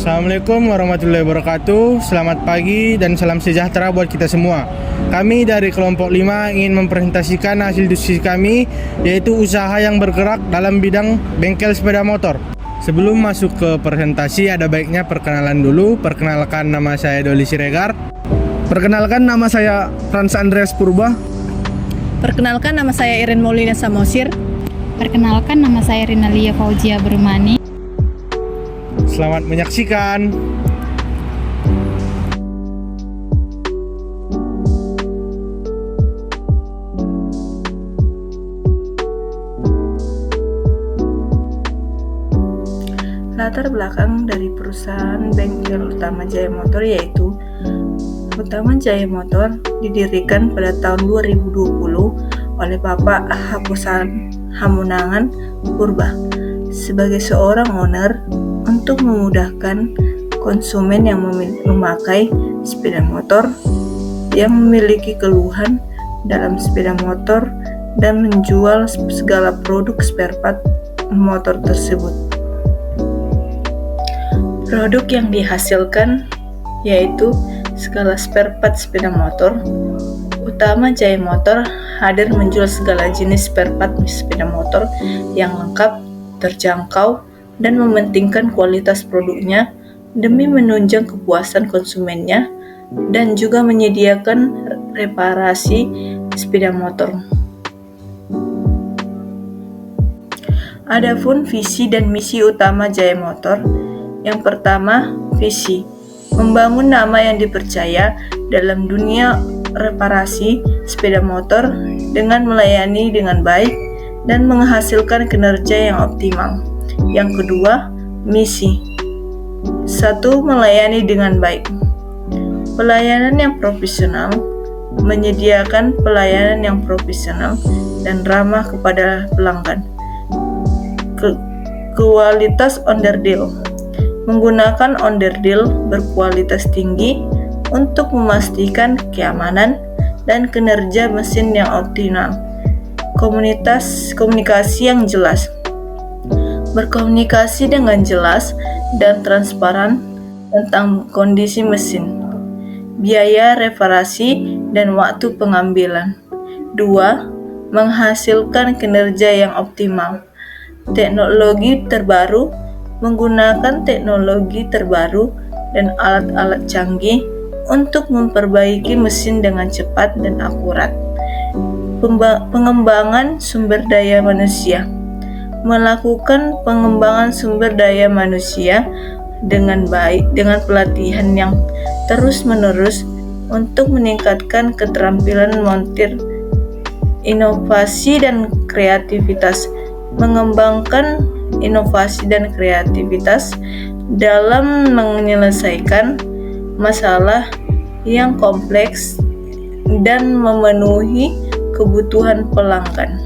Assalamualaikum warahmatullahi wabarakatuh. Selamat pagi dan salam sejahtera buat kita semua. Kami dari kelompok 5 ingin mempresentasikan hasil diskusi kami, yaitu usaha yang bergerak dalam bidang bengkel sepeda motor. Sebelum masuk ke presentasi, ada baiknya perkenalan dulu. Perkenalkan, nama saya Doli Siregar. Perkenalkan, nama saya Frans Andreas Purba. Perkenalkan, nama saya Iren Maulina Samosir. Perkenalkan, nama saya Rinalia Fauzia Bermani. Selamat menyaksikan. Latar belakang dari perusahaan bengkel Utama Jaya Motor yaitu Utama Jaya Motor didirikan pada tahun 2020 oleh Bapak Hapusan Hamunangan Purba sebagai seorang owner untuk memudahkan konsumen yang memakai sepeda motor yang memiliki keluhan dalam sepeda motor dan menjual segala produk spare part motor tersebut. Produk yang dihasilkan yaitu segala spare part sepeda motor. Utama Jaya Motor hadir menjual segala jenis spare part sepeda motor yang lengkap, terjangkau, dan mementingkan kualitas produknya demi menunjang kepuasan konsumennya dan juga menyediakan reparasi sepeda motor. Adapun visi dan misi utama Jaya Motor, yang pertama, visi membangun nama yang dipercaya dalam dunia reparasi sepeda motor dengan melayani dengan baik dan menghasilkan kinerja yang optimal. Yang kedua, misi. 1. Melayani dengan baik. Pelayanan yang profesional, menyediakan pelayanan yang profesional dan ramah kepada pelanggan. Kualitas onderdil. Menggunakan onderdil berkualitas tinggi untuk memastikan keamanan dan kinerja mesin yang optimal. Komunikasi yang jelas. Berkomunikasi dengan jelas dan transparan tentang kondisi mesin, biaya reparasi, dan waktu pengambilan. 2. Menghasilkan kinerja yang optimal. Teknologi terbaru, menggunakan teknologi terbaru dan alat-alat canggih untuk memperbaiki mesin dengan cepat dan akurat. Pengembangan sumber daya manusia. Melakukan pengembangan sumber daya manusia dengan baik dengan pelatihan yang terus-menerus untuk meningkatkan keterampilan montir, inovasi dan kreativitas. Mengembangkan inovasi dan kreativitas dalam menyelesaikan masalah yang kompleks dan memenuhi kebutuhan pelanggan.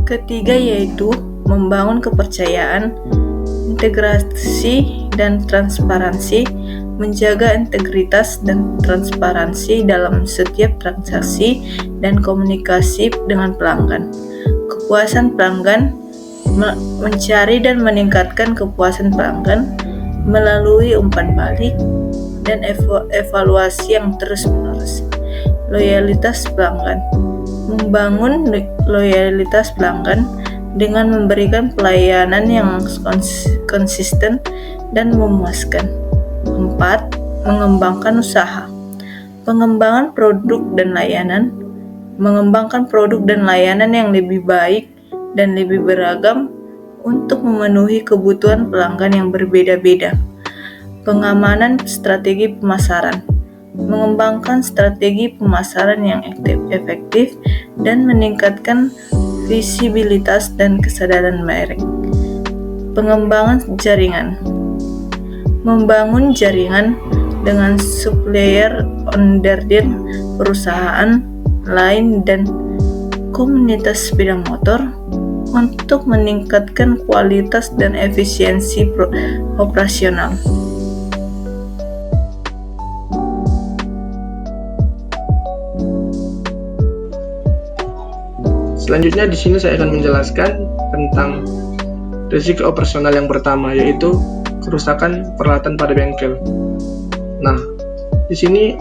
Ketiga yaitu membangun kepercayaan, integrasi dan transparansi, menjaga integritas dan transparansi dalam setiap transaksi dan komunikasi dengan pelanggan. Kepuasan pelanggan, mencari dan meningkatkan kepuasan pelanggan melalui umpan balik dan evaluasi yang terus-menerus. Loyalitas pelanggan. Membangun loyalitas pelanggan dengan memberikan pelayanan yang konsisten dan memuaskan. 4. Mengembangkan usaha. Pengembangan produk dan layanan. Mengembangkan produk dan layanan yang lebih baik dan lebih beragam untuk memenuhi kebutuhan pelanggan yang berbeda-beda. Pengamanan strategi pemasaran. Mengembangkan strategi pemasaran yang efektif dan meningkatkan visibilitas dan kesadaran merek. Pengembangan jaringan. Membangun jaringan dengan supplier, onderdil, perusahaan lain dan komunitas sepeda motor untuk meningkatkan kualitas dan efisiensi operasional. Selanjutnya di sini saya akan menjelaskan tentang risiko operasional yang pertama, yaitu kerusakan peralatan pada bengkel. Nah, di sini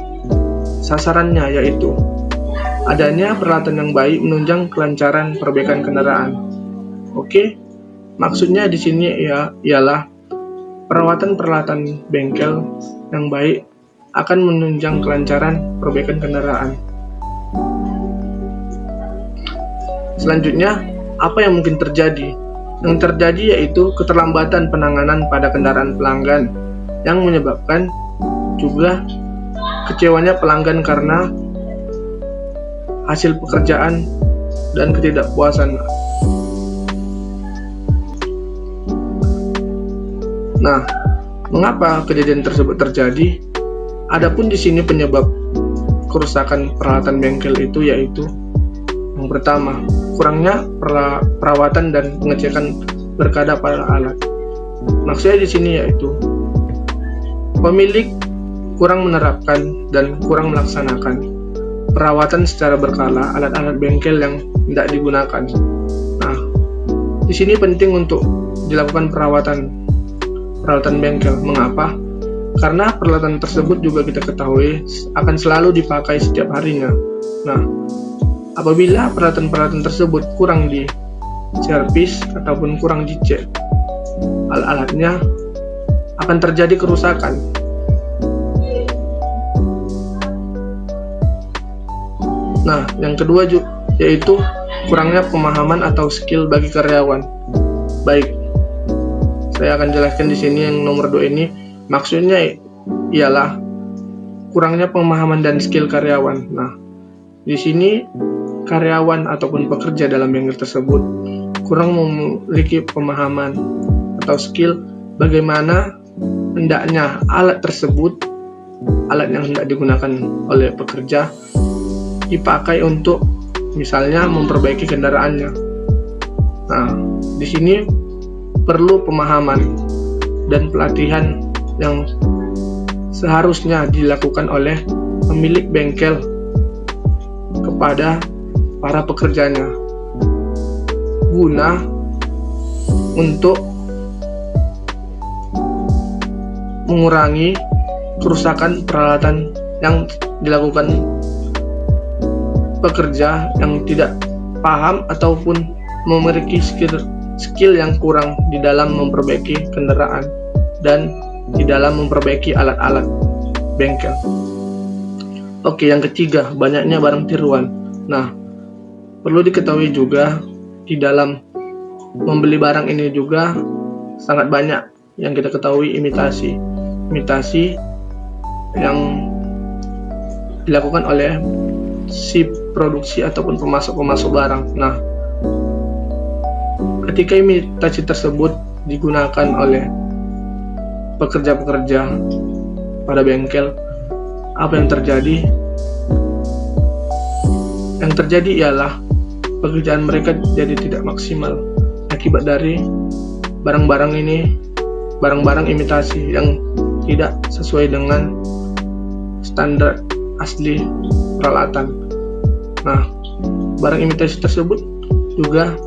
sasarannya yaitu adanya peralatan yang baik menunjang kelancaran perbaikan kendaraan. Oke, maksudnya di sini ialah perawatan peralatan bengkel yang baik akan menunjang kelancaran perbaikan kendaraan. Selanjutnya, apa yang mungkin terjadi? Yang terjadi yaitu keterlambatan penanganan pada kendaraan pelanggan yang menyebabkan juga kecewanya pelanggan karena hasil pekerjaan dan ketidakpuasan. Nah, mengapa kejadian tersebut terjadi? Adapun di sini penyebab kerusakan peralatan bengkel itu yaitu yang pertama, kurangnya perawatan dan pengecekan berkala pada alat. Maksudnya di sini yaitu pemilik kurang menerapkan dan kurang melaksanakan perawatan secara berkala alat-alat bengkel yang tidak digunakan. Nah, di sini penting untuk dilakukan peralatan bengkel. Mengapa? Karena peralatan tersebut juga kita ketahui akan selalu dipakai setiap harinya. Nah, apabila peralatan tersebut kurang diservis ataupun kurang dicek alat-alatnya, akan terjadi kerusakan. Nah, yang kedua yaitu kurangnya pemahaman atau skill bagi karyawan. Baik, saya akan jelaskan di sini yang nomor 2 ini. Maksudnya ialah kurangnya pemahaman dan skill karyawan. Nah, di sini karyawan ataupun pekerja dalam bengkel tersebut kurang memiliki pemahaman atau skill bagaimana hendaknya alat yang hendak digunakan oleh pekerja dipakai untuk misalnya memperbaiki kendaraannya. Nah, di sini perlu pemahaman dan pelatihan yang seharusnya dilakukan oleh pemilik bengkel kepada para pekerjanya guna untuk mengurangi kerusakan peralatan yang dilakukan pekerja yang tidak paham ataupun memiliki skill yang kurang di dalam memperbaiki kendaraan dan di dalam memperbaiki alat-alat bengkel. Oke, yang ketiga, banyaknya barang tiruan. Nah, perlu diketahui juga di dalam membeli barang ini juga sangat banyak yang kita ketahui imitasi yang dilakukan oleh si produksi ataupun pemasok barang. Nah, ketika imitasi tersebut digunakan oleh pekerja-pekerja pada bengkel, apa yang terjadi? Yang terjadi ialah pekerjaan mereka jadi tidak maksimal akibat dari barang-barang imitasi yang tidak sesuai dengan standar asli peralatan. Nah, barang imitasi tersebut juga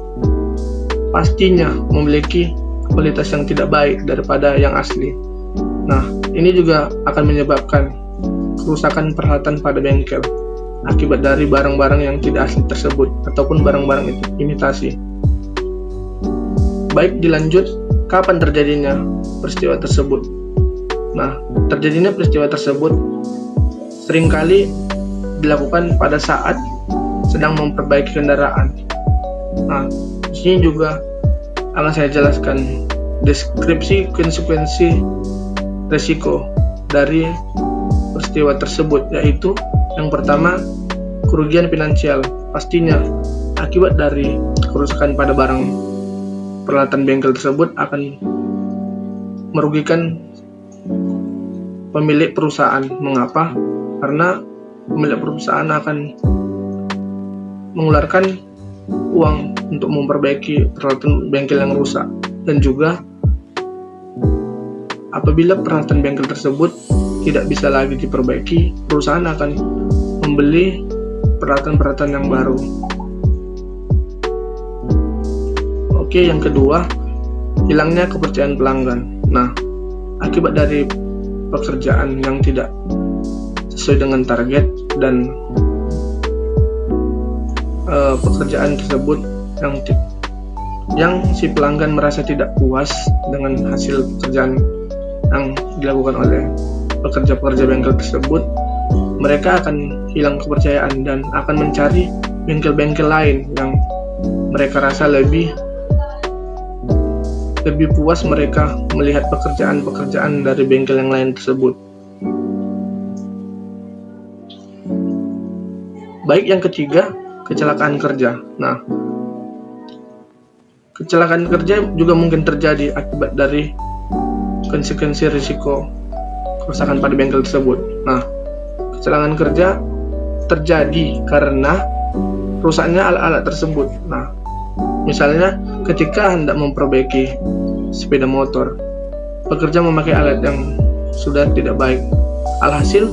pastinya memiliki kualitas yang tidak baik daripada yang asli. Nah, ini juga akan menyebabkan kerusakan peralatan pada bengkel akibat dari barang-barang yang tidak asli tersebut ataupun barang-barang imitasi. Baik, dilanjut, kapan terjadinya peristiwa tersebut? Nah, terjadinya peristiwa tersebut seringkali dilakukan pada saat sedang memperbaiki kendaraan. Nah, di sini juga akan saya jelaskan deskripsi konsekuensi resiko dari peristiwa tersebut, yaitu yang pertama, kerugian finansial. Pastinya akibat dari kerusakan pada barang peralatan bengkel tersebut akan merugikan pemilik perusahaan. Mengapa? Karena pemilik perusahaan akan mengeluarkan uang untuk memperbaiki peralatan bengkel yang rusak, dan juga apabila peralatan bengkel tersebut tidak bisa lagi diperbaiki, perusahaan akan membeli peralatan yang baru. Oke, yang kedua, hilangnya kepercayaan pelanggan. Nah, akibat dari pekerjaan yang tidak sesuai dengan target dan pekerjaan tersebut yang si pelanggan merasa tidak puas dengan hasil pekerjaan yang dilakukan oleh pekerja-pekerja bengkel tersebut, mereka akan hilang kepercayaan dan akan mencari bengkel-bengkel lain yang mereka rasa lebih puas mereka melihat pekerjaan-pekerjaan dari bengkel yang lain tersebut. Baik, yang ketiga, kecelakaan kerja. Nah, kecelakaan kerja juga mungkin terjadi akibat dari konsekuensi risiko kerusakan pada bengkel tersebut. Nah, kecelakaan kerja terjadi karena rusaknya alat-alat tersebut. Nah, misalnya ketika hendak memperbaiki sepeda motor, pekerja memakai alat yang sudah tidak baik. Alhasil,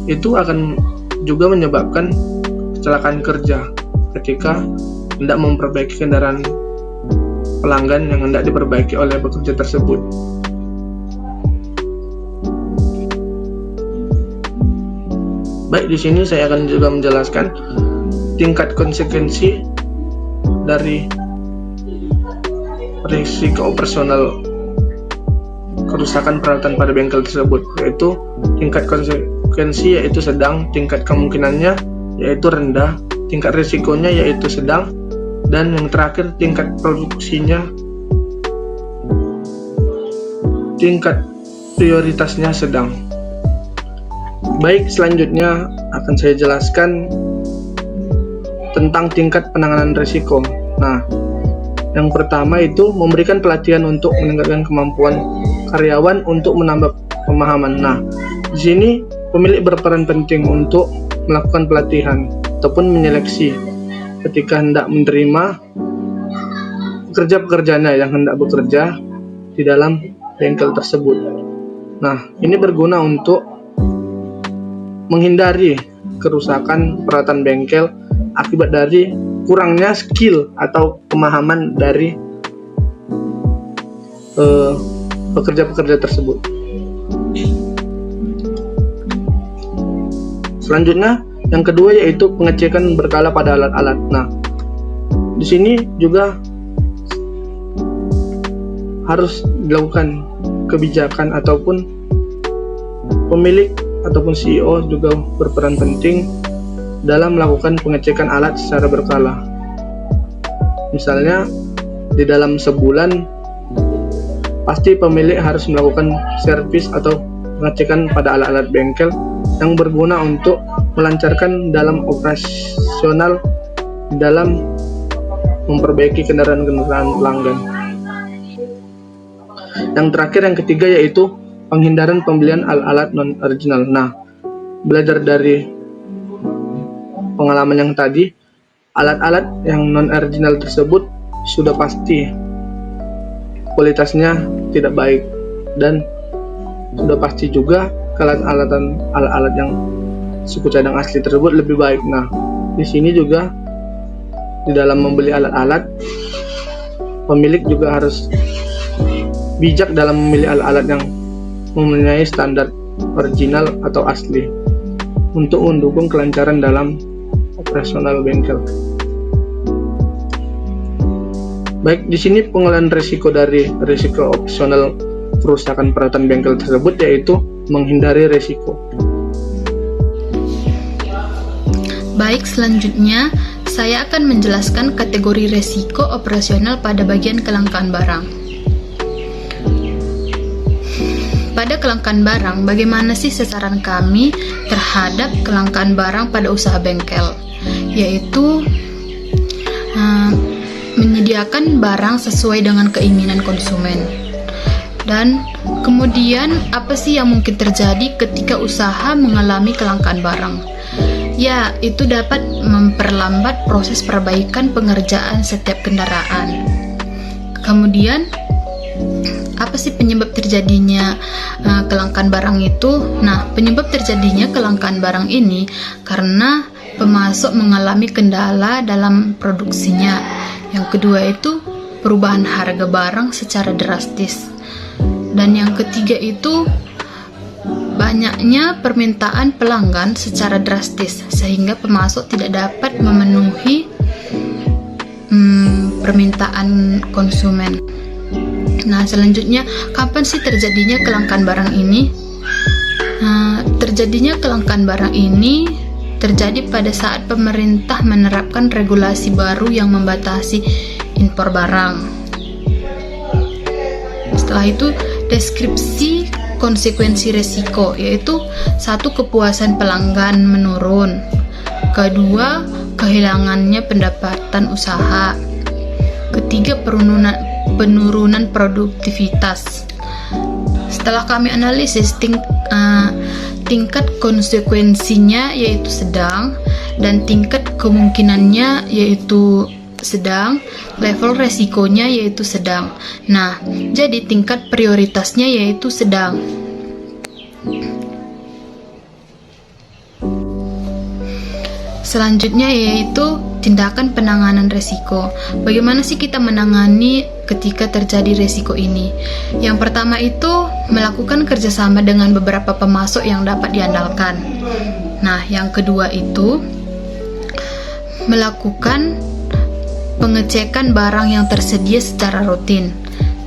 itu akan juga menyebabkan kecelakaan kerja ketika hendak memperbaiki kendaraan pelanggan yang hendak diperbaiki oleh pekerja tersebut. Baik, di sini saya akan juga menjelaskan tingkat konsekuensi dari risiko operasional kerusakan peralatan pada bengkel tersebut, yaitu tingkat konsekuensi yaitu sedang, tingkat kemungkinannya yaitu rendah, tingkat risikonya yaitu sedang, dan yang terakhir tingkat produksinya, tingkat prioritasnya sedang. Baik, selanjutnya akan saya jelaskan tentang tingkat penanganan risiko. Nah, yang pertama itu memberikan pelatihan untuk meningkatkan kemampuan karyawan untuk menambah pemahaman. Nah, di sini pemilik berperan penting untuk melakukan pelatihan ataupun menyeleksi ketika hendak menerima pekerja-pekerjanya yang hendak bekerja di dalam bengkel tersebut. Nah, ini berguna untuk menghindari kerusakan peralatan bengkel akibat dari kurangnya skill atau pemahaman dari pekerja-pekerja tersebut. Selanjutnya, yang kedua yaitu pengecekan berkala pada alat-alat. Nah, di sini juga harus dilakukan kebijakan ataupun pemilik ataupun CEO juga berperan penting dalam melakukan pengecekan alat secara berkala. Misalnya, di dalam sebulan pasti pemilik harus melakukan servis atau pengecekan pada alat-alat bengkel yang berguna untuk melancarkan dalam operasional dalam memperbaiki kendaraan-kendaraan pelanggan. Yang terakhir, yang ketiga yaitu penghindaran pembelian alat-alat non-original. Nah, belajar dari pengalaman yang tadi, alat-alat yang non-original tersebut sudah pasti kualitasnya tidak baik dan sudah pasti juga alat-alat yang suku cadang asli tersebut lebih baik. Nah, di sini juga di dalam membeli alat-alat, pemilik juga harus bijak dalam memilih alat-alat yang mempunyai standar original atau asli untuk mendukung kelancaran dalam operasional bengkel. Baik, di sini pengelolaan risiko dari risiko operasional kerusakan peralatan bengkel tersebut yaitu menghindari risiko. Baik, selanjutnya saya akan menjelaskan kategori risiko operasional pada bagian kelangkaan barang. Pada kelangkaan barang, bagaimana sih sasaran kami terhadap kelangkaan barang pada usaha bengkel? Yaitu menyediakan barang sesuai dengan keinginan konsumen. Dan kemudian apa sih yang mungkin terjadi ketika usaha mengalami kelangkaan barang? Ya, itu dapat memperlambat proses perbaikan pengerjaan setiap kendaraan. Kemudian apa sih penyebab terjadinya kelangkaan barang itu? Nah, penyebab terjadinya kelangkaan barang ini karena pemasok mengalami kendala dalam produksinya. Yang kedua itu perubahan harga barang secara drastis. Dan yang ketiga itu banyaknya permintaan pelanggan secara drastis sehingga pemasok tidak dapat memenuhi permintaan konsumen. Nah, selanjutnya, kapan sih terjadinya kelangkaan barang ini? Terjadinya kelangkaan barang ini terjadi pada saat pemerintah menerapkan regulasi baru yang membatasi impor barang. Setelah itu, deskripsi konsekuensi resiko, yaitu 1. Kepuasan pelanggan menurun, 2. Kehilangannya pendapatan usaha, 3. Penurunan produktivitas. Setelah kami analisis, tingkat konsekuensinya yaitu sedang, dan tingkat kemungkinannya yaitu sedang, level resikonya yaitu sedang. Nah, jadi tingkat prioritasnya yaitu sedang. Selanjutnya yaitu tindakan penanganan resiko. Bagaimana sih kita menangani ketika terjadi resiko ini? Yang pertama itu melakukan kerjasama dengan beberapa pemasok yang dapat diandalkan. Nah, yang kedua itu melakukan pengecekan barang yang tersedia secara rutin.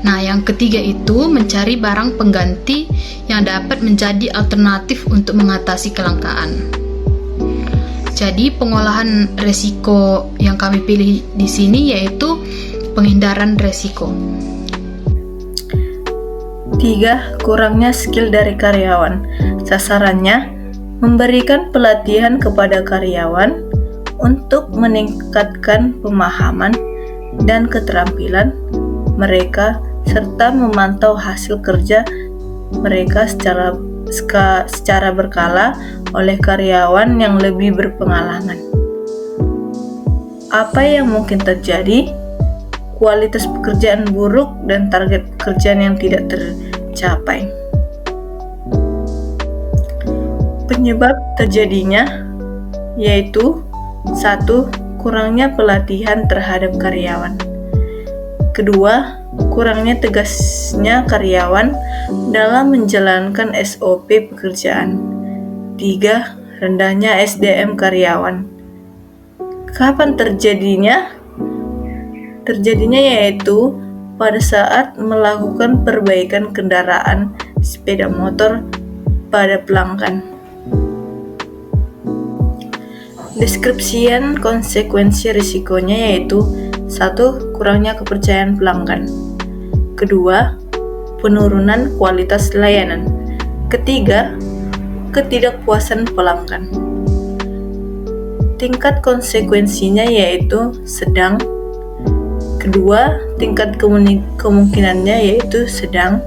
Nah, yang ketiga itu mencari barang pengganti yang dapat menjadi alternatif untuk mengatasi kelangkaan. Jadi, pengolahan resiko yang kami pilih di sini yaitu penghindaran resiko. 3. Kurangnya skill dari karyawan. Sasarannya memberikan pelatihan kepada karyawan untuk meningkatkan pemahaman dan keterampilan mereka serta memantau hasil kerja mereka secara berkala oleh karyawan yang lebih berpengalaman. Apa yang mungkin terjadi? Kualitas pekerjaan buruk dan target pekerjaan yang tidak tercapai. Penyebab terjadinya yaitu 1. Kurangnya pelatihan terhadap karyawan. 2. Kurangnya tegasnya karyawan dalam menjalankan SOP pekerjaan. 3. Rendahnya SDM karyawan. Kapan terjadinya? Terjadinya yaitu pada saat melakukan perbaikan kendaraan sepeda motor pada pelanggan. Deskripsian konsekuensi risikonya yaitu 1. Kurangnya kepercayaan pelanggan. 2. Penurunan kualitas layanan. 3. Ketidakpuasan pelanggan. Tingkat konsekuensinya yaitu sedang. 2. Tingkat kemungkinannya yaitu sedang.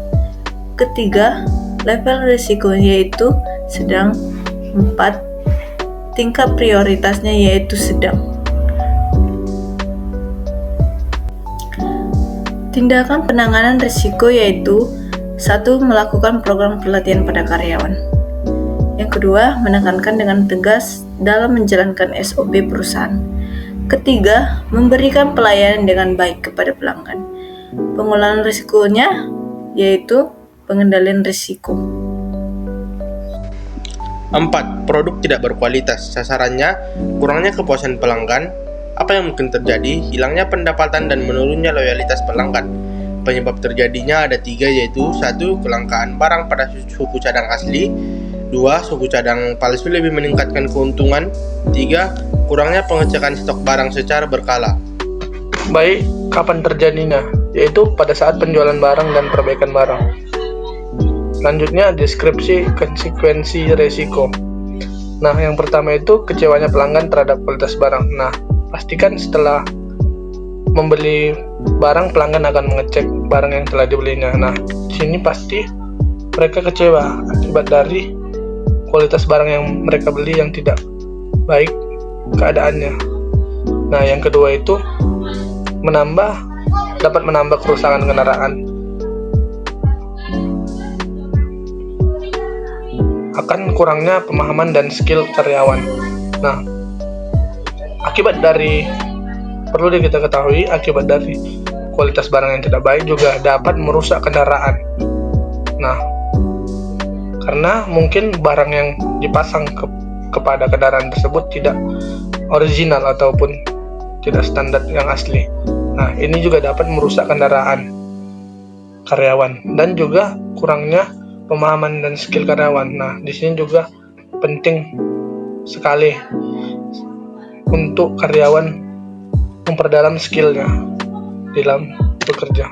3. Level risiko yaitu sedang. 4. Tingkat prioritasnya yaitu sedang. Tindakan penanganan risiko yaitu 1. Melakukan program pelatihan pada karyawan. Yang kedua, menekankan dengan tegas dalam menjalankan SOP perusahaan. 3. Memberikan pelayanan dengan baik kepada pelanggan. Pengolahan risikonya yaitu pengendalian risiko. 4. Produk tidak berkualitas. Sasarannya kurangnya kepuasan pelanggan. Apa yang mungkin terjadi? Hilangnya pendapatan dan menurunnya loyalitas pelanggan. Penyebab terjadinya ada 3 yaitu 1. Kelangkaan barang pada suku cadang asli. 2. Suku cadang palsu lebih meningkatkan keuntungan. 3. Kurangnya pengecekan stok barang secara berkala. Baik, kapan terjadinya? Yaitu pada saat penjualan barang dan perbaikan barang. Selanjutnya, deskripsi konsekuensi resiko. Nah, yang pertama itu kecewanya pelanggan terhadap kualitas barang. Nah, pastikan setelah membeli barang, pelanggan akan mengecek barang yang telah dibelinya. Nah, di sini pasti mereka kecewa akibat dari kualitas barang yang mereka beli yang tidak baik keadaannya. Nah, yang kedua itu dapat menambah kerusakan kendaraan. Akan kurangnya pemahaman dan skill karyawan. Nah, perlu kita ketahui akibat dari kualitas barang yang tidak baik juga dapat merusak kendaraan. Nah, karena mungkin barang yang dipasang kepada kendaraan tersebut tidak original ataupun tidak standar yang asli. Nah, ini juga dapat merusak kendaraan karyawan dan juga kurangnya pemahaman dan skill karyawan. Nah, di sini juga penting sekali untuk karyawan memperdalam skillnya dalam bekerja.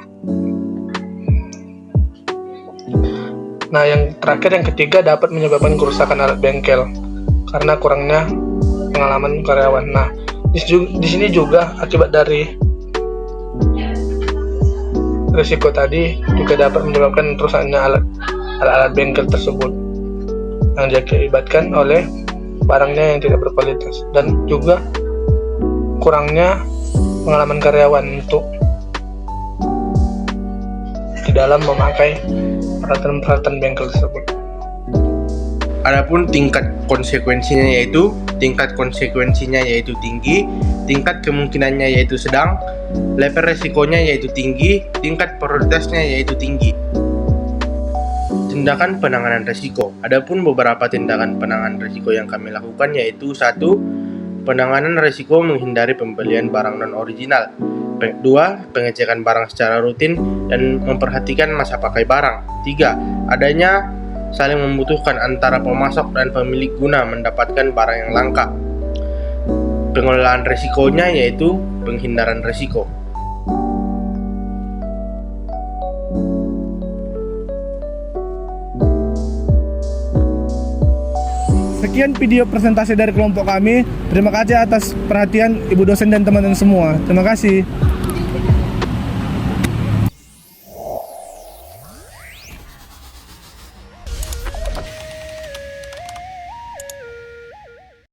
Nah, yang terakhir, yang ketiga, dapat menyebabkan kerusakan alat bengkel karena kurangnya pengalaman karyawan. Nah, di sini juga akibat dari risiko tadi juga dapat menyebabkan rusaknya alat bengkel tersebut yang diakibatkan oleh barangnya yang tidak berkualitas dan juga kurangnya pengalaman karyawan untuk di dalam memakai peralatan bengkel tersebut. Adapun tingkat konsekuensinya yaitu tinggi, tingkat kemungkinannya yaitu sedang, level resikonya yaitu tinggi, tingkat prioritasnya yaitu tinggi. Tindakan penanganan risiko. Adapun beberapa tindakan penanganan risiko yang kami lakukan yaitu 1. Penanganan risiko menghindari pembelian barang non-original. 2. Pengecekan barang secara rutin dan memperhatikan masa pakai barang. 3. Adanya saling membutuhkan antara pemasok dan pemilik guna mendapatkan barang yang langka. Pengelolaan risikonya yaitu penghindaran risiko. Sekian video presentasi dari kelompok kami. Terima kasih atas perhatian Ibu dosen dan teman-teman semua. Terima kasih.